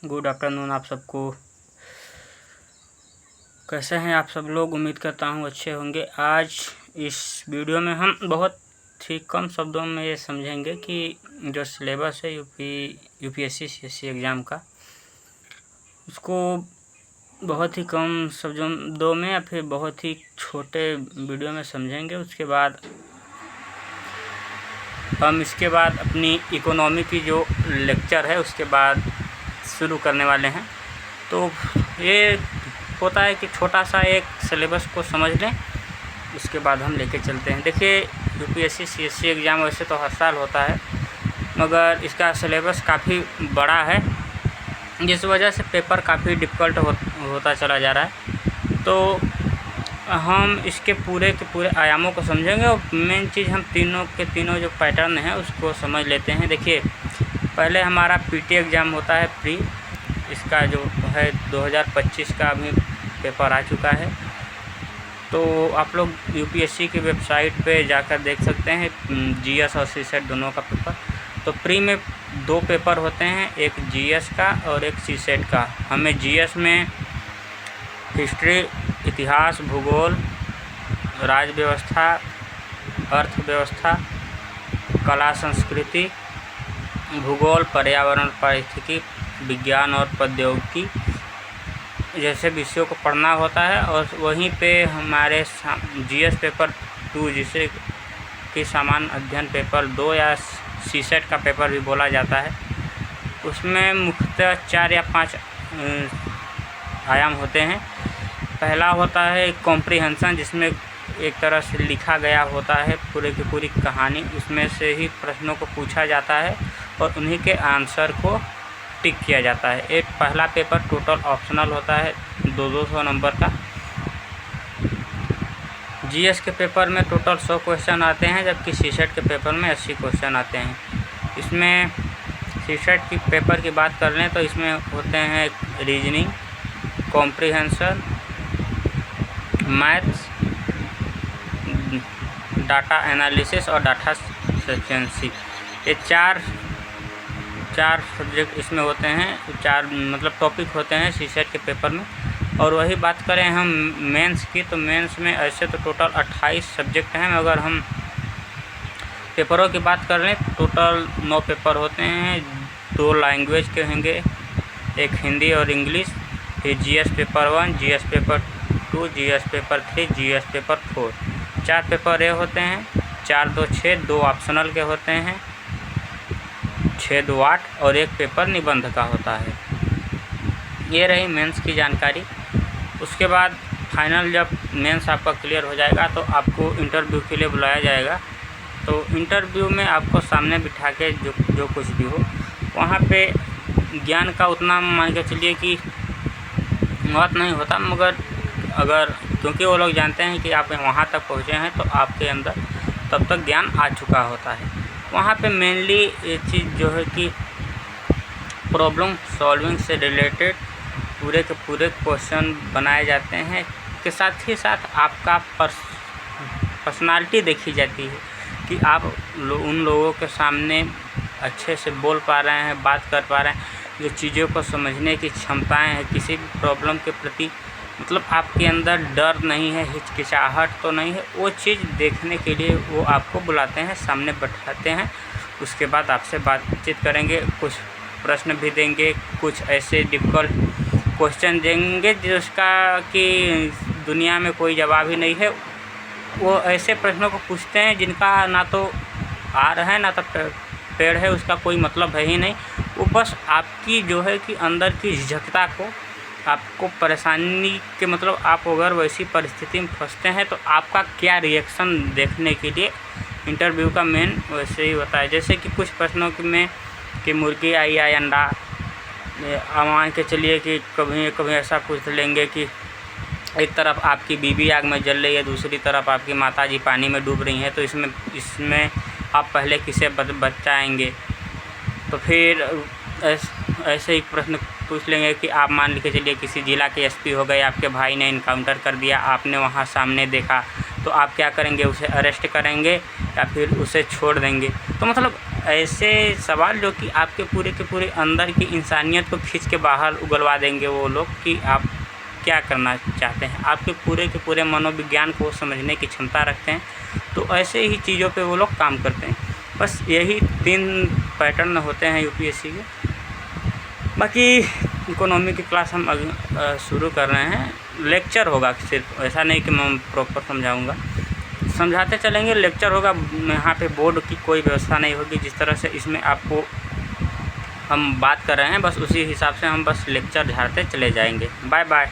Good afternoon आप सबको। कैसे हैं आप सब लोग? उम्मीद करता हूँ अच्छे होंगे। आज इस वीडियो में हम बहुत ही कम शब्दों में ये समझेंगे कि जो सिलेबस है यूपीएससी सीएससी एग्ज़ाम का, उसको बहुत ही कम शब्दों में या फिर बहुत ही छोटे वीडियो में समझेंगे। उसके बाद हम इसके बाद अपनी इकोनॉमी की जो लेक्चर है उसके बाद शुरू करने वाले हैं। तो ये होता है कि छोटा सा एक सिलेबस को समझ लें, उसके बाद हम लेके चलते हैं। देखिए, यूपीएससी सीएससी एग्ज़ाम वैसे तो हर साल होता है, मगर इसका सिलेबस काफ़ी बड़ा है, जिस वजह से पेपर काफ़ी डिफ़िकल्ट होता चला जा रहा है। तो हम इसके पूरे के पूरे आयामों को समझेंगे और मेन चीज़ हम तीनों जो पैटर्न हैं उसको समझ लेते हैं। देखिए, पहले हमारा पीटी एग्ज़ाम होता है प्री, इसका जो है 2025 का अभी पेपर आ चुका है। तो आप लोग यूपीएससी की वेबसाइट पे जाकर देख सकते हैं जीएस और सीसेट दोनों का पेपर। तो प्री में 2 पेपर होते हैं, एक जीएस का और एक सीसेट का। हमें जीएस में हिस्ट्री, इतिहास, भूगोल, राज्य व्यवस्था, अर्थव्यवस्था, कला संस्कृति, भूगोल, पर्यावरण, पारिस्थितिकी, विज्ञान और प्रौद्योगिकी जैसे विषयों को पढ़ना होता है। और वहीं पे हमारे जीएस पेपर 2, जिसे कि सामान्य अध्ययन पेपर 2 या सीसेट का पेपर भी बोला जाता है, उसमें मुख्यतः 4 या 5 आयाम होते हैं। पहला होता है कॉम्प्रिहेंशन, जिसमें एक तरह से लिखा गया होता है पूरे की पूरी कहानी, उसमें से ही प्रश्नों को पूछा जाता है और उन्हीं के आंसर को टिक किया जाता है। एक पहला पेपर टोटल ऑप्शनल होता है 200 नंबर का। जीएस के पेपर में टोटल 100 क्वेश्चन आते हैं, जबकि सीसेट के पेपर में 80 क्वेश्चन आते हैं। इसमें सीसेट की पेपर की बात कर लें तो इसमें होते हैं reasoning, comprehension, maths, data analysis और डाटा सिक्वेंसिंग। ये चार सब्जेक्ट इसमें होते हैं, 4 मतलब टॉपिक होते हैं सीसेट के पेपर में। और वही बात करें हम मेंस की, तो मेंस में ऐसे तो टोटल 28 सब्जेक्ट हैं, मगर हम पेपरों की बात कर लें टोटल 9 पेपर होते हैं। 2 लैंग्वेज के होंगे, एक हिंदी और इंग्लिश। फिर GS paper 1, GS paper 2, GS paper 3, GS paper 4। 4 paper ये होते हैं, 4 2 6, 2 ऑप्शनल के होते हैं, 6 2 8 और एक पेपर निबंध का होता है। ये रही मेंस की जानकारी। उसके बाद फाइनल जब मेंस आपका क्लियर हो जाएगा तो आपको इंटरव्यू के लिए बुलाया जाएगा। तो इंटरव्यू में आपको सामने बिठा के जो कुछ भी हो, वहाँ पे ज्ञान का उतना मान के चलिए कि बहुत नहीं होता, मगर अगर क्योंकि वो लोग जानते हैं कि आप वहाँ तक पहुँचे हैं तो आपके अंदर तब तक ज्ञान आ चुका होता है। वहाँ पे मेनली ये चीज़ जो है कि प्रॉब्लम सॉल्विंग से रिलेटेड पूरे के पूरे क्वेश्चन बनाए जाते हैं, के साथ ही साथ आपका पर्सनालिटी देखी जाती है कि आप उन लोगों के सामने अच्छे से बोल पा रहे हैं, बात कर पा रहे हैं, जो चीज़ों को समझने की क्षमताएं हैं, किसी भी प्रॉब्लम के प्रति मतलब आपके अंदर डर नहीं है, हिचकिचाहट तो नहीं है, वो चीज़ देखने के लिए वो आपको बुलाते हैं, सामने बैठाते हैं। उसके बाद आपसे बातचीत करेंगे, कुछ प्रश्न भी देंगे, कुछ ऐसे डिफ़िकल्ट क्वेश्चन देंगे जिसका कि दुनिया में कोई जवाब ही नहीं है। वो ऐसे प्रश्नों को पूछते हैं जिनका ना तो आर है ना तो पेड़ है, उसका कोई मतलब है ही नहीं। वो बस आपकी जो है कि अंदर की झिझकता को, आपको परेशानी के मतलब आप अगर वैसी परिस्थिति में फंसते हैं तो आपका क्या रिएक्शन देखने के लिए इंटरव्यू का मेन वैसे ही होता है। जैसे कि कुछ प्रश्नों में कि मुर्गी आई या अंडा, मान के चलिए कि कभी ऐसा पूछ लेंगे कि एक तरफ आपकी बीवी आग में जल रही है, दूसरी तरफ आपकी माताजी पानी में डूब रही हैं, तो इसमें आप पहले किसे बचाएंगे। तो फिर ऐसे ही प्रश्न पूछ लेंगे कि आप मान के चलिए किसी ज़िला के एसपी हो गए, आपके भाई ने इनकाउंटर कर दिया, आपने वहाँ सामने देखा, तो आप क्या करेंगे? उसे अरेस्ट करेंगे या फिर उसे छोड़ देंगे? तो मतलब ऐसे सवाल जो कि आपके पूरे के पूरे अंदर की इंसानियत को खींच के बाहर उगलवा देंगे वो लोग कि आप क्या करना चाहते हैं, आपके पूरे के पूरे मनोविज्ञान को समझने की क्षमता रखते हैं। तो ऐसे ही चीज़ों पे वो लोग काम करते हैं। बस यही 3 पैटर्न होते हैं यूपीएससी के। बाकी इकोनॉमी की क्लास हम शुरू कर रहे हैं, लेक्चर होगा सिर्फ, ऐसा नहीं कि मैं प्रॉपर समझाऊंगा, समझाते चलेंगे, लेक्चर होगा। यहाँ पे बोर्ड की कोई व्यवस्था नहीं होगी। जिस तरह से इसमें आपको हम बात कर रहे हैं बस उसी हिसाब से हम बस लेक्चर झाड़ते चले जाएंगे। Bye bye.